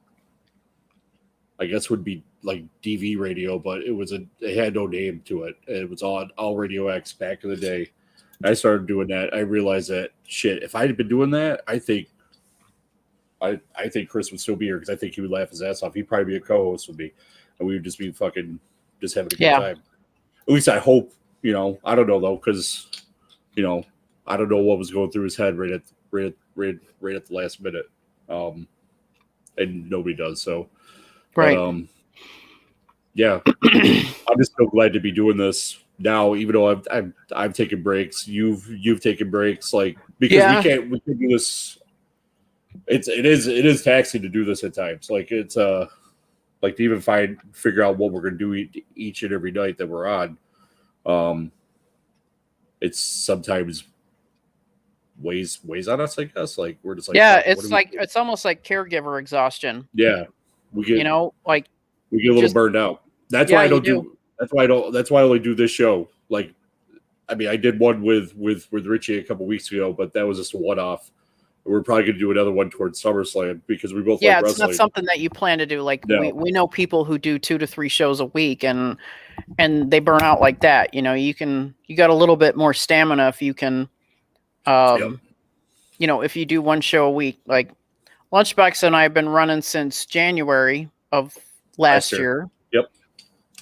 I guess would be like DV radio, but it had no name to it. It was all Radio X back in the day. I started doing that. I realized that shit. If I had been doing that, I think Chris would still be here because I think he would laugh his ass off. He'd probably be a co-host with me, and we would just be having a good time. At least I hope. I don't know though, because I don't know what was going through his head right at the last minute, and nobody does. So,
right.
But, yeah, I'm just so glad to be doing this now, even though I've taken breaks. You've taken breaks, like because we can't do this. It is taxing to do this at times. Like it's like to even figure out what we're gonna do each and every night that we're on. It's sometimes weighs on us, I guess. Like we're just like,
Yeah,
fuck, what
it's
do we
like
do?
it's almost like caregiver exhaustion.
Yeah, we get
Like
we get a little
just
burned out. That's
yeah,
why I
you
don't
do.
do. That's why I only do this show. Like, I mean, I did one with Richie a couple weeks ago, but that was just a one off. We're probably going to do another one towards SummerSlam because we both
Yeah,
like
it's not
wrestling.
something that you plan to do. Like
No.
we know people who do 2 to 3 shows a week and they burn out like that. You got a little bit more stamina if you can if you do one show a week. Like Lunchbox and I have been running since January of last year.
Yep.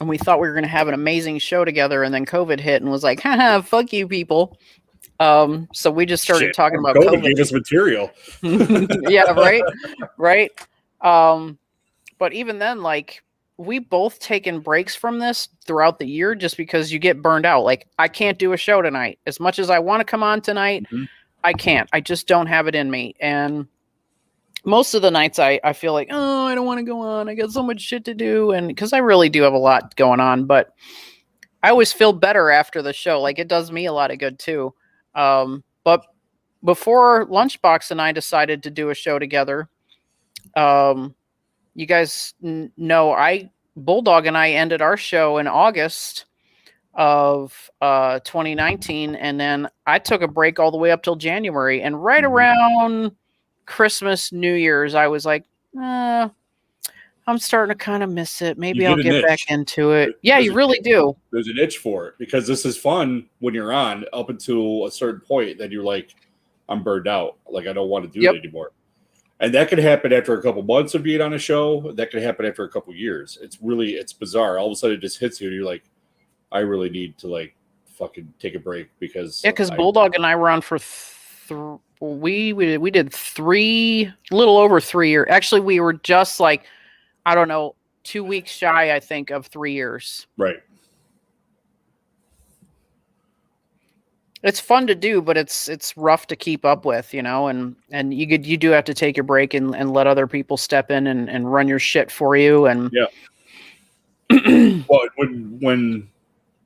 And we thought we were going to have an amazing show together, and then COVID hit and was like, haha, fuck you people. So we just started talking about COVID.
Gave us material.
Yeah, right. But even then, like, we both taken breaks from this throughout the year just because you get burned out. Like, I can't do a show tonight. As much as I want to come on tonight, I can't. I just don't have it in me. And most of the nights I feel like, oh, I don't want to go on. I got so much shit to do. And because I really do have a lot going on, but I always feel better after the show. Like, it does me a lot of good too. But before Lunchbox and I decided to do a show together, you guys know Bulldog and I ended our show in August of 2019, and then I took a break all the way up till January, and right around Christmas, New Year's, I was like, I'm starting to kind of miss it. Maybe I'll get back into it. Yeah, you really do.
There's an itch for it because this is fun when you're on up until a certain point. Then you're like, I'm burned out. Like, I don't want to do it anymore. And that could happen after a couple months of being on a show. That could happen after a couple years. It's bizarre. All of a sudden it just hits you and you're like, I really need to like fucking take a break because
Bulldog and I were on for we did little over 3 years. Actually, we were just like, I don't know, 2 weeks shy, I think, of 3 years.
Right.
It's fun to do, but it's rough to keep up with, and you do have to take your break and let other people step in and run your shit for you. And
well, when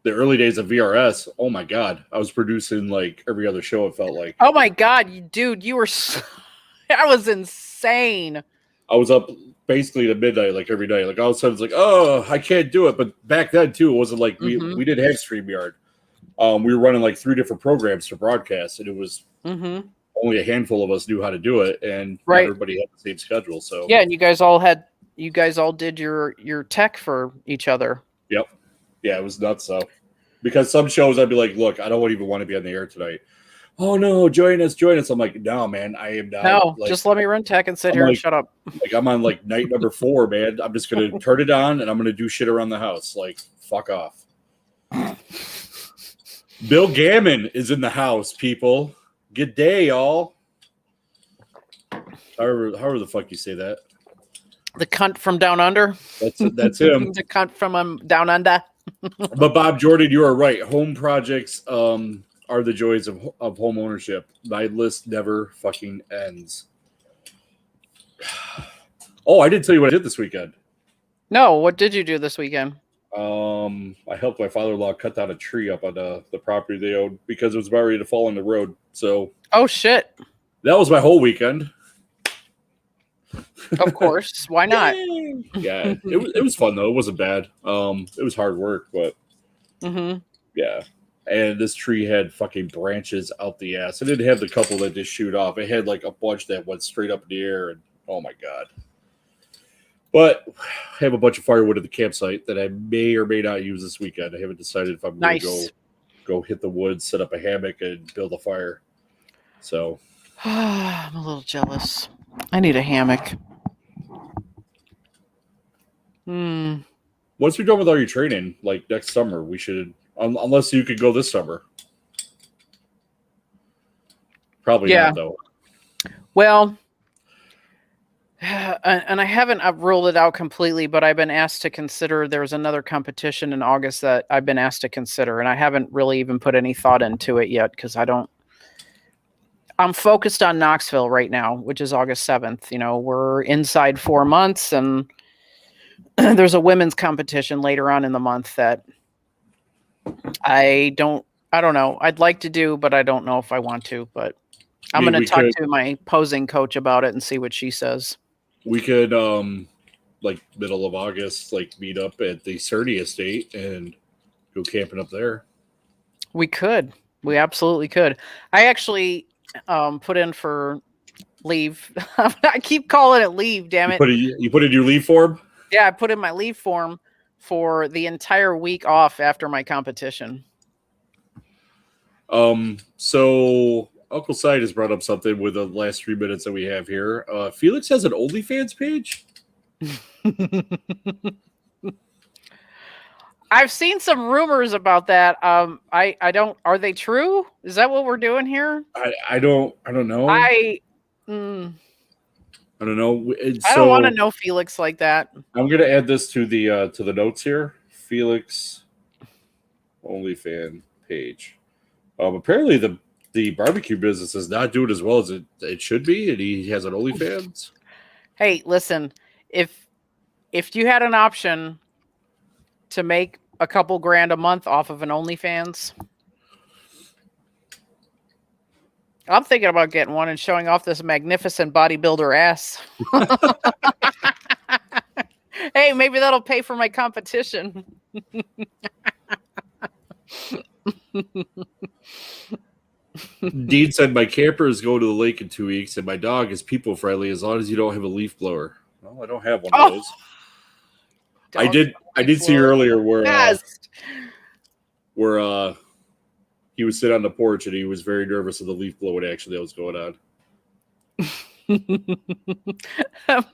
the early days of VRS, oh my God, I was producing like every other show. It felt like,
oh my God, dude, you were, that was insane.
I was up basically to midnight, like every night. Like all of a sudden it's like, oh, I can't do it. But back then too, it wasn't like we did have StreamYard. We were running like 3 different programs to broadcast, and it was only a handful of us knew how to do it, and not everybody had the same schedule. So
yeah, and you guys all did your tech for each other.
Yep. Yeah, it was nuts though. Because some shows I'd be like, look, I don't even want to be on the air tonight. Oh no, join us. I'm like, no, man, I am not.
No,
like,
just let me run tech and sit here and shut up.
Like I'm on like night number 4, man. I'm just gonna turn it on and I'm gonna do shit around the house. Like, fuck off. Bill Gammon is in the house, people. Good day, y'all. However the fuck you say that.
The cunt from down under.
That's him.
The cunt from down under.
But Bob Jordan, you are right. Home projects are the joys of home ownership. My list never fucking ends. Oh, I didn't tell you what I did this weekend.
No, what did you do this weekend?
I helped my father-in-law cut down a tree up on the property they owned because it was about ready to fall on the road. So,
oh shit,
that was my whole weekend.
Of course, why not?
Yeah, it was fun though. It wasn't bad. It was hard work, but yeah. And this tree had fucking branches out the ass. It didn't have the couple that just shoot off. It had like a bunch that went straight up in the air, and oh my god. But I have a bunch of firewood at the campsite that I may or may not use this weekend. I haven't decided if I'm going to go hit the woods, set up a hammock, and build a fire. So
I'm a little jealous. I need a hammock.
Once you're done with all your training, like next summer, we should, unless you could go this summer. Probably not, though. Well,
and I haven't ruled it out completely, but I've been asked to consider. There's another competition in August that I've been asked to consider, and I haven't really even put any thought into it yet because I'm focused on Knoxville right now, which is August 7th. You know, we're inside 4 months, and there's a women's competition later on in the month that I don't know. I'd like to do, but I don't know if I want to. But I'm
mean,
going
we
to talk
could-
to my posing coach about it and see what she says.
We could, like middle of August, like meet up at the Cerny estate and go camping up there.
We could. We absolutely could. I actually put in for leave. I keep calling it leave, damn it.
You put in your leave form?
Yeah, I put in my leave form for the entire week off after my competition.
So Uncle Side has brought up something with the last 3 minutes that we have here. Felix has an OnlyFans page.
I've seen some rumors about that. I don't. Are they true? Is that what we're doing here?
I don't know.
I
don't know.
I don't want to know Felix like that.
I'm gonna add this to the notes here. Felix OnlyFans page. Apparently the barbecue business is not doing as well as it should be, and he has an OnlyFans.
Hey, listen, if you had an option to make a couple grand a month off of an OnlyFans, I'm thinking about getting one and showing off this magnificent bodybuilder ass. Hey, maybe that'll pay for my competition.
Dean said, "My campers go to the lake in 2 weeks, and my dog is people friendly as long as you don't have a leaf blower." Well, I don't have one of those. I did see earlier where he was sitting on the porch and he was very nervous of the leaf blowing action that was going
on.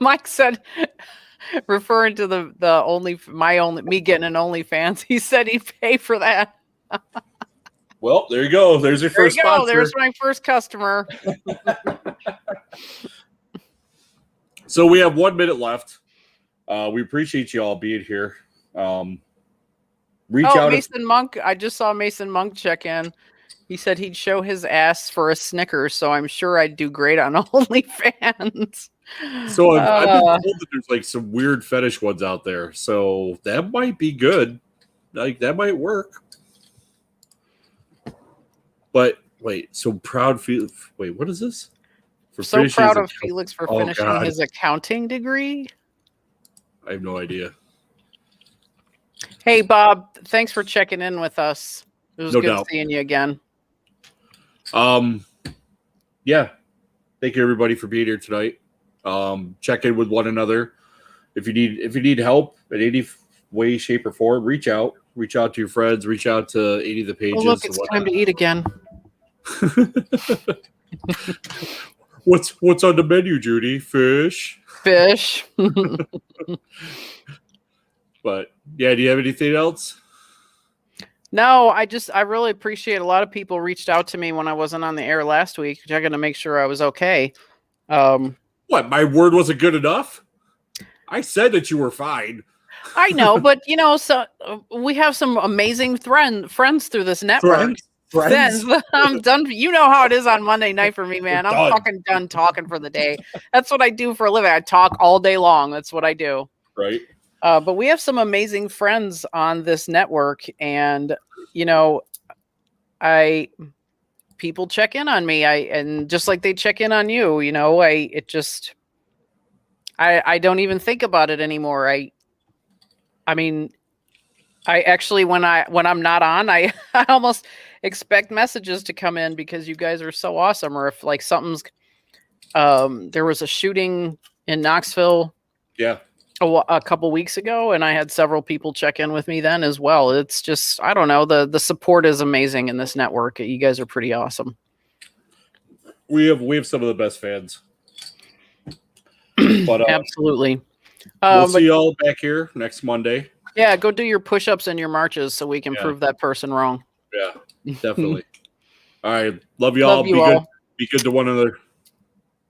Mike said, referring to me getting an OnlyFans, he said he'd pay for that.
Well, there you go. There's your first sponsor.
There's my first customer.
So we have 1 minute left. We appreciate you all being here. Reach out.
Mason Monk. I just saw Mason Monk check in. He said he'd show his ass for a Snickers, so I'm sure I'd do great on OnlyFans.
So I've been told that there's like some weird fetish ones out there, so that might be good. Like that might work. But wait, so proud Felix. Wait, what is this?
So proud of Felix for finishing his accounting degree.
I have no idea.
Hey, Bob, thanks for checking in with us. It was good seeing you again.
Yeah. Thank you everybody for being here tonight. Check in with one another. If you need help in any way, shape, or form, reach out. Reach out to your friends. Reach out to any of the pages.
Oh, look, it's time to eat again.
What's on the menu, Judy? Fish. But yeah, do you have anything else?
No, I really appreciate a lot of people reached out to me when I wasn't on the air last week, checking to make sure I was okay.
What, my word wasn't good enough? I said that you were fine.
I know, but so we have some amazing friends through this network. Friends. I'm done. You know how it is on Monday night for me, man. I'm fucking done talking for the day. That's what I do for a living. I talk all day long. That's what I do.
Right.
But we have some amazing friends on this network, and people check in on me. And just like they check in on you, I don't even think about it anymore. I mean, I actually when I'm not on, I almost expect messages to come in because you guys are so awesome. Or if like something's there was a shooting in Knoxville.
Yeah.
A couple weeks ago, and I had several people check in with me then as well. It's just, I don't know, the support is amazing in this network. You guys are pretty awesome.
We have some of the best fans. But
absolutely.
We'll see you all back here next Monday.
Yeah, go do your push-ups and your marches so we can prove that person wrong.
Yeah, definitely. All right. Love you all. Be good to one another.